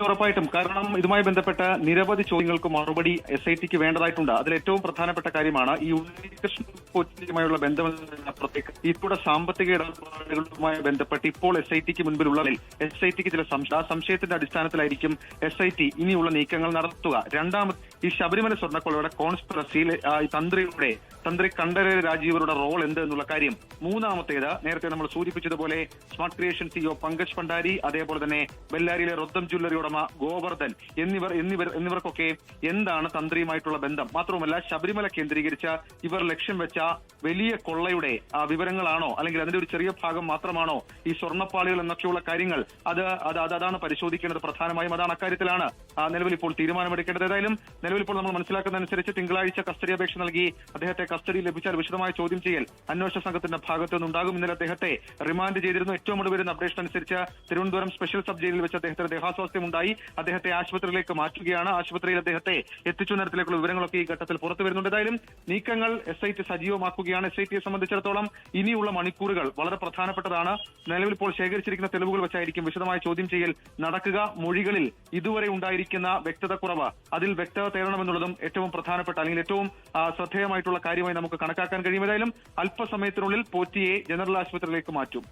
ഉറപ്പായിട്ടും. കാരണം ഇതുമായി ബന്ധപ്പെട്ട നിരവധി ചോദ്യങ്ങൾക്ക് മറുപടി SITക്ക് വേണ്ടതായിട്ടുണ്ട്. അതിൽ ഏറ്റവും പ്രധാനപ്പെട്ട കാര്യമാണ് ഈ ഉണ്ണികൃഷ്ണൻ പോറ്റിയുമായുള്ള ബന്ധമപ്പുറത്തേക്ക് ഇത്തൂടെ സാമ്പത്തിക ഇടപാടുകളുമായി ബന്ധപ്പെട്ട് ഇപ്പോൾ SITക്ക് മുൻപിലുള്ളതിൽ SITക്ക് ചില സംശയത്തിന്റെ അടിസ്ഥാനത്തിലായിരിക്കും SIT ഇനിയുള്ള നീക്കങ്ങൾ നടത്തുക. രണ്ടാമത്, ഈ ശബരിമല സ്വർണ്ണക്കൊള്ളയുടെ കോൺസ്പിറസിയിൽ തന്ത്രി കണ്ഠരര് രാജീവരുടെ റോൾ എന്ത് എന്നുള്ള കാര്യം. മൂന്നാമത്തേത്, നേരത്തെ നമ്മൾ സൂചിപ്പിച്ചതുപോലെ smart creation CEO Pankaj Bhandari, അതേപോലെ തന്നെ ബെല്ലാരിയിലെ റൊദ്ദം ജ്വല്ലറി ഉടമ ഗോവർദ്ധൻ എന്നിവർക്കൊക്കെ എന്താണ് തന്ത്രിയുമായിട്ടുള്ള ബന്ധം? മാത്രവുമല്ല, ശബരിമല കേന്ദ്രീകരിച്ച ഇവർ ലക്ഷ്യം വെച്ച വലിയ കൊള്ളയുടെ വിവരങ്ങളാണോ, അല്ലെങ്കിൽ അതിന്റെ ഒരു ചെറിയ ഭാഗം മാത്രമാണോ ഈ സ്വർണ്ണപ്പാളികൾ എന്നൊക്കെയുള്ള കാര്യങ്ങൾ? അതാണ് പരിശോധിക്കേണ്ടത്. പ്രധാനമായും അതാണ്. അക്കാര്യത്തിലാണ് നിലവിൽ ഇപ്പോൾ തീരുമാനമെടുക്കേണ്ടത്. ഏതായാലും നിലവിൽ ഇപ്പോൾ നമ്മൾ മനസ്സിലാക്കുന്നതനുസരിച്ച് തിങ്കളാഴ്ച കസ്റ്റഡി അപേക്ഷ നൽകി അദ്ദേഹത്തെ കസ്റ്റഡി ലഭിച്ചാൽ വിശദമായ ചോദ്യം ചെയ്യൽ അന്വേഷണ സംഘത്തിന്റെ ഭാഗത്തു നിന്നുണ്ടാകും. ഇന്നലെ അദ്ദേഹത്തെ റിമാൻഡ് ചെയ്തിരുന്നു. ഏറ്റവും ഒടുവിൽ വരുന്ന അപ്ഡേഷൻ അനുസരിച്ച് തിരുവനന്തപുരം സ്പെഷ്യൽ സബ് ജയിലിൽ വെച്ച് അദ്ദേഹത്തിന് ദേഹാസ്വാസ്ഥ്യമുണ്ടായി. അദ്ദേഹത്തെ ആശുപത്രിയിലേക്ക് മാറ്റുകയാണ്. ആശുപത്രിയിൽ അദ്ദേഹത്തെ എത്തിച്ചു നേരത്തിലേക്കുള്ള വിവരങ്ങളൊക്കെ ഈ ഘട്ടത്തിൽ പുറത്തു വരുന്നുണ്ട്. ഏതായാലും നീക്കങ്ങൾ SIT സജീവമാക്കുകയാണ്. SITയെ സംബന്ധിച്ചിടത്തോളം ഇനിയുള്ള മണിക്കൂറുകൾ വളരെ പ്രധാനപ്പെട്ടതാണ്. നിലവിൽ ഇപ്പോൾ ശേഖരിച്ചിരിക്കുന്ന തെളിവുകൾ വെച്ചായിരിക്കും വിശദമായ ചോദ്യം ചെയ്യൽ നടക്കുക. മൊഴികളിൽ ഇതുവരെ ഉണ്ടായിരിക്കുന്ന വ്യക്തതക്കുറവ്, അതിൽ വ്യക്തത തേടണമെന്നുള്ളതും ഏറ്റവും പ്രധാനപ്പെട്ട, അല്ലെങ്കിൽ ഏറ്റവും ശ്രദ്ധേയമായിട്ടുള്ള കാര്യമായി നമുക്ക് കണക്കാക്കാൻ കഴിയും. ഏതായാലും അല്പസമയത്തിനുള്ളിൽ പോറ്റിയെ ജനറൽ ആശുപത്രിയിലേക്ക് മാറ്റും.